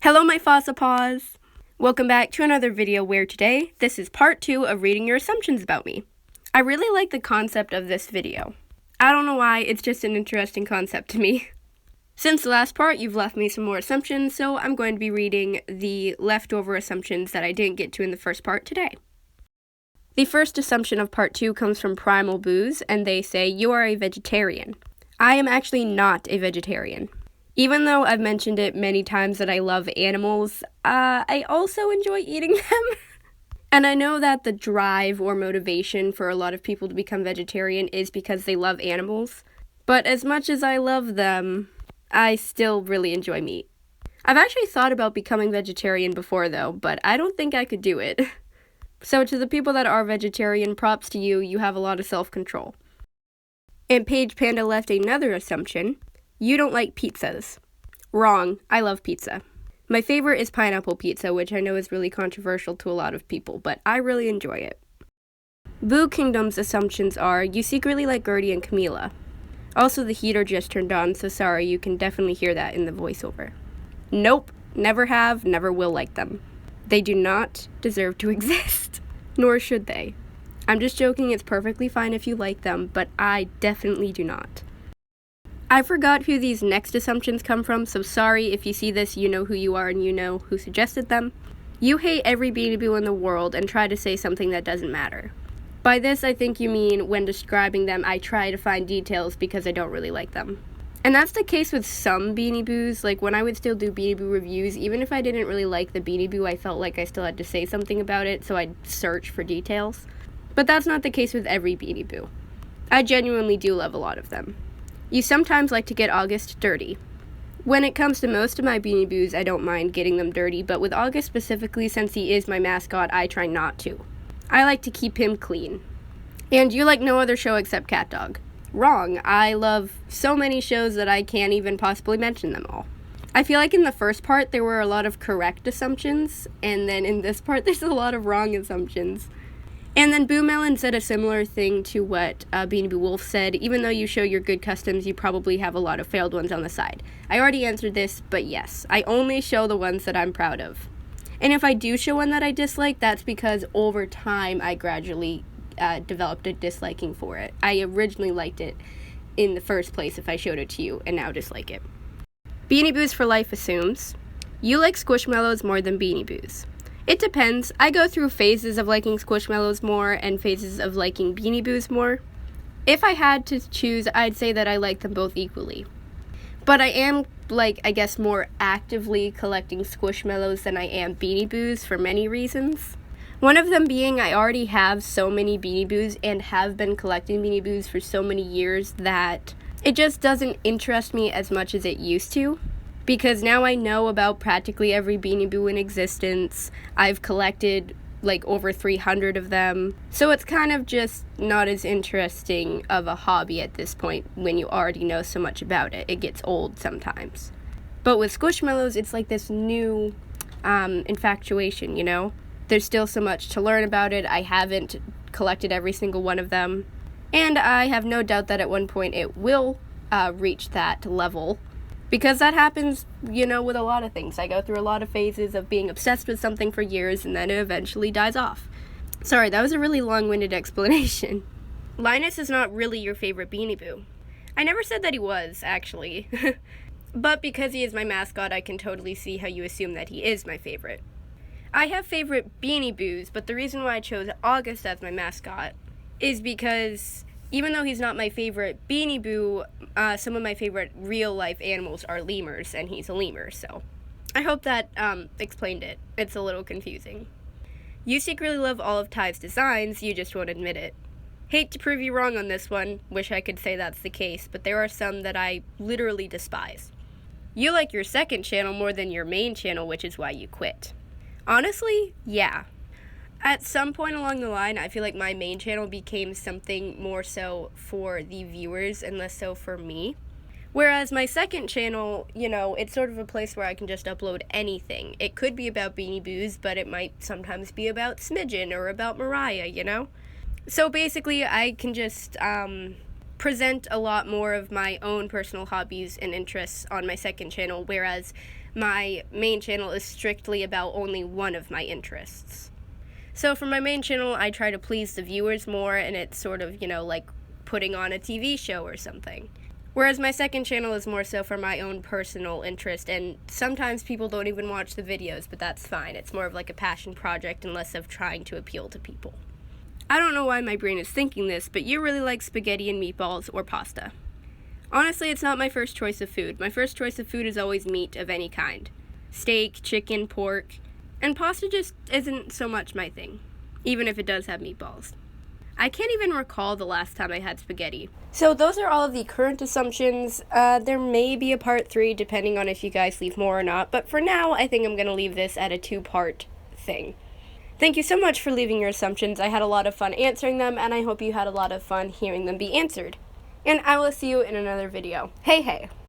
Hello, my Fossapaws! Welcome back to another video where today, this is part 2 of reading your assumptions about me. I really like the concept of this video. I don't know why, it's just an interesting concept to me. Since the last part, you've left me some more assumptions, so I'm going to be reading the leftover assumptions that I didn't get to in the first part today. The first assumption of part 2 comes from Primal Booze, and they say, "You are a vegetarian." I am actually not a vegetarian. Even though I've mentioned it many times that I love animals, I also enjoy eating them. And I know that the drive or motivation for a lot of people to become vegetarian is because they love animals. But as much as I love them, I still really enjoy meat. I've actually thought about becoming vegetarian before though, but I don't think I could do it. So to the people that are vegetarian, props to you, you have a lot of self-control. And Paige Panda left another assumption. You don't like pizzas. Wrong, I love pizza. My favorite is pineapple pizza, which I know is really controversial to a lot of people, but I really enjoy it. Boo Kingdom's assumptions are, you secretly like Gertie and Camila. Also, the heater just turned on, so sorry, you can definitely hear that in the voiceover. Nope, never have, never will like them. They do not deserve to exist, nor should they. I'm just joking, it's perfectly fine if you like them, but I definitely do not. I forgot who these next assumptions come from, so sorry if you see this, you know who you are and you know who suggested them. You hate every Beanie Boo in the world and try to say something that doesn't matter. By this, I think you mean when describing them, I try to find details because I don't really like them. And that's the case with some Beanie Boos. Like when I would still do Beanie Boo reviews, even if I didn't really like the Beanie Boo, I felt like I still had to say something about it, so I'd search for details. But that's not the case with every Beanie Boo. I genuinely do love a lot of them. You sometimes like to get August dirty. When it comes to most of my Beanie Boos, I don't mind getting them dirty, but with August specifically, since he is my mascot, I try not to. I like to keep him clean. And you like no other show except Cat Dog. Wrong, I love so many shows that I can't even possibly mention them all. I feel like in the first part there were a lot of correct assumptions, and then in this part there's a lot of wrong assumptions. And then Boo Melon said a similar thing to what Beanie Boo Wolf said. Even though you show your good customs, you probably have a lot of failed ones on the side. I already answered this, but yes, I only show the ones that I'm proud of. And if I do show one that I dislike, that's because over time I gradually developed a disliking for it. I originally liked it in the first place if I showed it to you, and now dislike it. Beanie Boos for Life assumes, you like Squishmallows more than Beanie Boos. It depends. I go through phases of liking Squishmallows more and phases of liking Beanie Boos more. If I had to choose, I'd say that I like them both equally. But I am, I guess, more actively collecting Squishmallows than I am Beanie Boos for many reasons. One of them being I already have so many Beanie Boos and have been collecting Beanie Boos for so many years that it just doesn't interest me as much as it used to. Because now I know about practically every Beanie Boo in existence. I've collected over 300 of them. So it's kind of just not as interesting of a hobby at this point when you already know so much about it. It gets old sometimes. But with Squishmallows, it's like this new infatuation, you know? There's still so much to learn about it. I haven't collected every single one of them. And I have no doubt that at one point it will reach that level. Because that happens, with a lot of things. I go through a lot of phases of being obsessed with something for years and then it eventually dies off. Sorry, that was a really long-winded explanation. Linus is not really your favorite Beanie Boo. I never said that he was, actually. But because he is my mascot, I can totally see how you assume that he is my favorite. I have favorite Beanie Boos, but the reason why I chose August as my mascot is because even though he's not my favorite Beanie Boo, some of my favorite real-life animals are lemurs, and he's a lemur, so I hope that explained it. It's a little confusing. You secretly love all of Ty's designs, you just won't admit it. Hate to prove you wrong on this one, wish I could say that's the case, but there are some that I literally despise. You like your second channel more than your main channel, which is why you quit. Honestly, yeah. At some point along the line, I feel like my main channel became something more so for the viewers and less so for me. Whereas my second channel, it's sort of a place where I can just upload anything. It could be about Beanie Boos, but it might sometimes be about Smidgen or about Mariah, So basically, I can just present a lot more of my own personal hobbies and interests on my second channel, whereas my main channel is strictly about only one of my interests. So for my main channel, I try to please the viewers more, and it's sort of, like putting on a TV show or something. Whereas my second channel is more so for my own personal interest, and sometimes people don't even watch the videos, but that's fine. It's more of like a passion project and less of trying to appeal to people. I don't know why my brain is thinking this, but you really like spaghetti and meatballs or pasta. Honestly, it's not my first choice of food. My first choice of food is always meat of any kind. Steak, chicken, pork, and pasta just isn't so much my thing, even if it does have meatballs. I can't even recall the last time I had spaghetti. So those are all of the current assumptions. There may be a part 3 depending on if you guys leave more or not, but for now I think I'm going to leave this at a 2-part thing. Thank you so much for leaving your assumptions. I had a lot of fun answering them, and I hope you had a lot of fun hearing them be answered. And I will see you in another video. Hey!